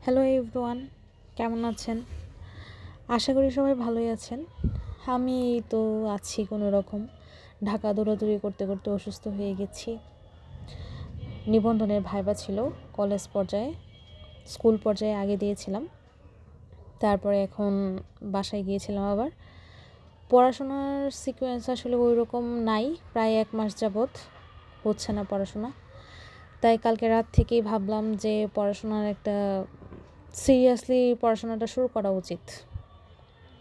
Hello everyone, কেমন আছেন? আশা করি সবাই ভালোই আছেন। আমি তো আছি কোনো রকম। ঢাকা দৌড়াদৌড়ি করতে করতে অসুস্থ হয়ে গেছি। নিবন্ধনের ভাইবা ছিল কলেজ পর্যায়ে, স্কুল পর্যায়ে আগে দিয়েছিলাম, তারপরে এখন বাসায় গিয়েছিলাম। আবার পড়াশোনার সিকোয়েন্স আসলে ওই রকম নাই, প্রায় 1 মাস যাবৎ হচ্ছে না পড়াশোনা। তাই কালকে রাত থেকেই ভাবলাম যে সিরিয়াসলি পড়াশোনাটা শুরু করা উচিত।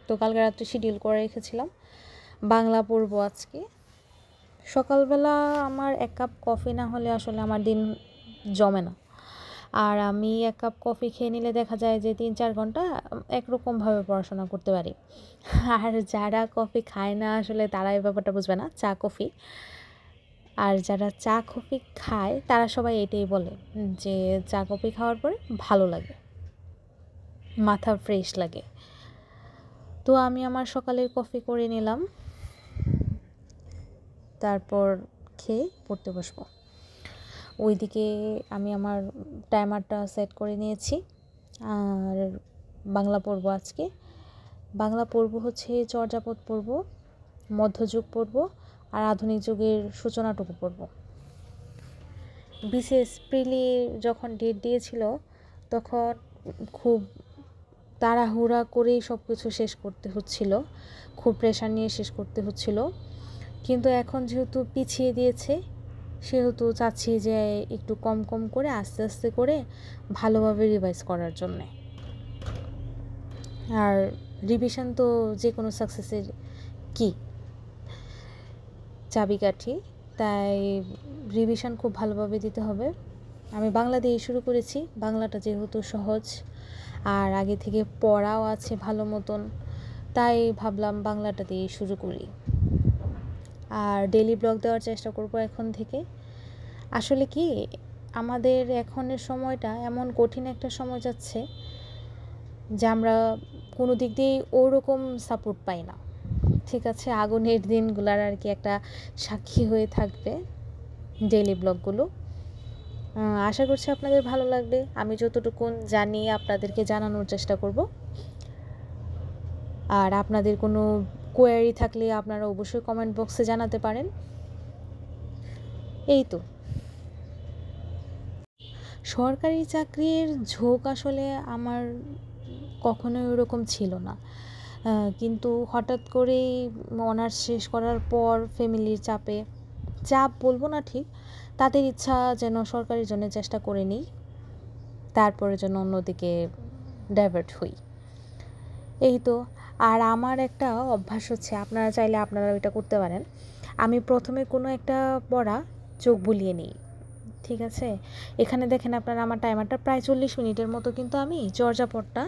তো কালকে রাত্রে শিডিউল করে রেখেছিলাম, বাংলা পড়বো আজকে। সকালবেলা আমার 1 কাপ কফি না হলে আসলে আমার দিন জমে না। আর আমি 1 কাপ কফি খেয়ে নিলে দেখা যায় যে 3-4 ঘন্টা একরকমভাবে পড়াশোনা করতে পারি। আর যারা কফি খায় না আসলে তারা এই ব্যাপারটা বুঝবে না, চা কফি। আর যারা চা কফি খায় তারা সবাই এটাই বলে যে চা কফি খাওয়ার পরে ভালো লাগে, মাথা ফ্রেশ লাগে। তো আমি আমার সকালের কফি করে নিলাম, তারপর খেয়ে পড়তে বসবো। ওইদিকে আমি আমার টাইমারটা সেট করে নিয়েছি। আর বাংলা পড়বো আজকে। বাংলা পড়বো হচ্ছে চর্যাপদ পড়বো, মধ্যযুগ পড়বো, আর আধুনিক যুগের সূচনাটুকু পড়বো। বিশেষ প্রিলি যখন ডেট দিয়েছিল তখন খুব তাড়াহুড়া করেই সব কিছু শেষ করতে হচ্ছিল, খুব প্রেশার নিয়ে শেষ করতে হচ্ছিল। কিন্তু এখন যেহেতু পিছিয়ে দিয়েছে সেহেতু চাচ্ছি যে একটু কম কম করে আস্তে আস্তে করে ভালোভাবে রিভাইজ করার জন্যে। আর রিভিশন তো যে কোনো সাকসেসের কি চাবিকাঠি, তাই রিভিশন খুব ভালোভাবে দিতে হবে। আমি বাংলা দিয়ে শুরু করেছি, বাংলাটা যেহেতু সহজ আর আগে থেকে পড়াও আছে ভালো মতন, তাই ভাবলাম বাংলাটা দিয়ে শুরু করি। আর ডেইলি ব্লগ দেওয়ার চেষ্টা করব এখন থেকে। আসলে কি, আমাদের এখনের সময়টা এমন কঠিন একটা সময় যাচ্ছে যে আমরা কোনো দিক দিয়েই ওরকম সাপোর্ট পাই না। ঠিক আছে, আগুনের দিনগুলার আর কি একটা সাক্ষী হয়ে থাকবে ডেইলি ব্লগগুলো। আশা করছি আপনাদের ভালো লাগবে। আমি যতটুকুন জানি আপনাদেরকে জানানোর চেষ্টা করব। আর আপনাদের কোনো কোয়ারি থাকলে আপনারা অবশ্যই কমেন্ট বক্সে জানাতে পারেন। এই তো, সরকারি চাকরির ঝোঁক আসলে আমার কখনোই ওরকম ছিল না, কিন্তু হঠাৎ করেই অনার্স শেষ করার পর ফ্যামিলির চাপ বলবো না ঠিক, তাদের ইচ্ছা যেন সরকারির জন্য চেষ্টা করে নিই, তারপরে যেন অন্যদিকে ডাইভার্ট হই। এই তো। আর আমার একটা অভ্যাস হচ্ছে, আপনারা চাইলে আপনারা এটা করতে পারেন। আমি প্রথমে কোনো একটা পড়া চোখ বুলিয়ে নিই। ঠিক আছে, এখানে দেখেন আপনারা আমার টাইমারটা প্রায় 40 মিনিটের মতো কিন্তু আমি চর্যাপদটা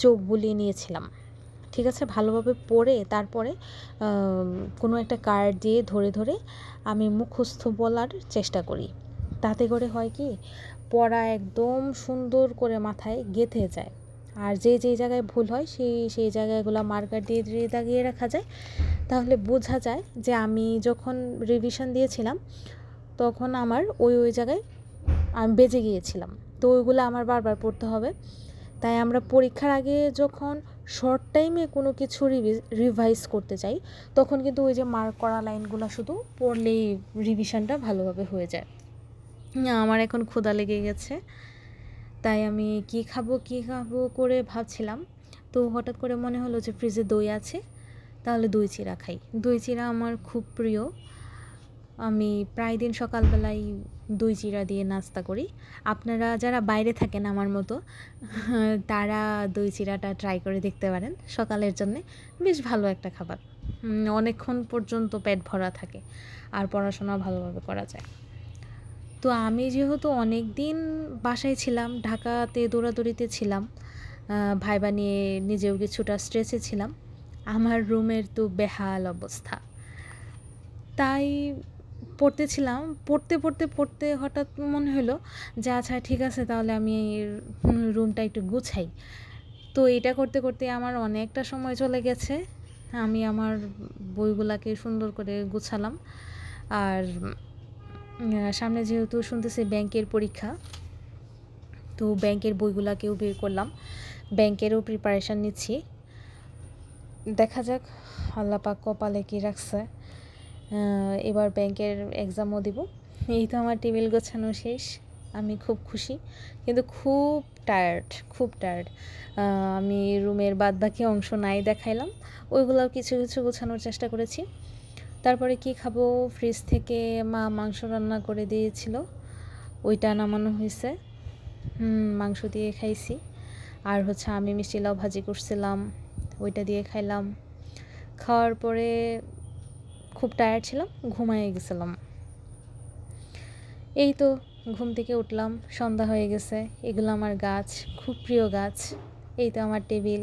চোখ বুলিয়ে নিয়েছিলাম। ঠিক আছে, ভালোভাবে পড়ে তারপরে কোনো একটা কার্ড দিয়ে ধরে ধরে আমি মুখস্থ বলার চেষ্টা করি। তাতে করে হয় কি, পড়া একদম সুন্দর করে মাথায় গেঁথে যায়। আর যে জায়গায় ভুল হয় সেই জায়গাগুলো মার্কার দিয়ে দিয়ে দাগিয়ে রাখা যায়। তাহলে বোঝা যায় যে আমি যখন রিভিশন দিয়েছিলাম তখন আমার ওই জায়গায় আমি বেজে গিয়েছিলাম। তো ওইগুলো আমার বারবার পড়তে হবে। তাই আমরা পরীক্ষার আগে যখন শর্ট টাইমে কোনো কিছু রিভাইজ করতে চাই তখন কিন্তু ওই যে মার্ক করা লাইনগুলো শুধু পড়লেই রিভিশনটা ভালোভাবে হয়ে যায়। আমার এখন ক্ষুধা লেগে গেছে, তাই আমি কি খাবো করে ভাবছিলাম। তো হঠাৎ করে মনে হলো যে ফ্রিজে দই আছে, তাহলে দই চিড়া খাই। দই চিড়া আমার খুব প্রিয়। আমি প্রায় দিন সকালবেলায় দই চিড়া দিয়ে নাস্তা করি। আপনারা যারা বাইরে থাকেন আমার মতো তারা দই চিড়াটা ট্রাই করে দেখতে পারেন সকালের জন্যে। বেশ ভালো একটা খাবার, অনেকক্ষণ পর্যন্ত পেট ভরা থাকে আর পড়াশোনা ভালোভাবে করা যায়। তো আমি যেহেতু অনেক দিন বাসায় ছিলাম, ঢাকাতে দৌড়াদৌড়িতে ছিলাম, ভাইবা নিয়ে নিজেও কিছুটা স্ট্রেসে ছিলাম, আমার রুমের তো বেহাল অবস্থা। তাই পড়তে হঠাৎ মনে হলো যে আচ্ছা ঠিক আছে, তাহলে আমি রুমটা একটু গুছাই। তো এটা করতে করতে আমার অনেকটা সময় চলে গেছে। আমি আমার বইগুলাকে সুন্দর করে গুছালাম। আর সামনে যেহেতু শুনতেছি ব্যাংকের পরীক্ষা, তো তো ব্যাংকের বইগুলাকেও বের করলাম, ব্যাংকেরও প্রিপারেশান নিচ্ছি। দেখা যাক আল্লাহ পাক কপালে কী রাখছে, এবার ব্যাংকের এক্সামও দিব। এই তো আমার টেবিল গোছানো শেষ, আমি খুব খুশি, কিন্তু খুব টায়ার্ড। আমি রুমের বাদবাকি অংশ নাই দেখাইলাম, ওইগুলোও কিছু কিছু গোছানোর চেষ্টা করেছি। তারপরে কি খাবো, ফ্রিজ থেকে মা মাংস রান্না করে দিয়েছিল, ওইটা নামানো হয়েছে, মাংস দিয়ে খাইছি। আর হচ্ছে আমি মিষ্টি লাউ ভাজি করছিলাম, ওইটা দিয়ে খাইলাম। খাওয়ার পরে খুব টায়ার্ড ছিলাম, ঘুমায়ে গেছিলাম। এই তো ঘুম থেকে উঠলাম, সন্ধ্যা হয়ে গেছে। এগুলো আমার গাছ, খুব প্রিয় গাছ। এই তো আমার টেবিল।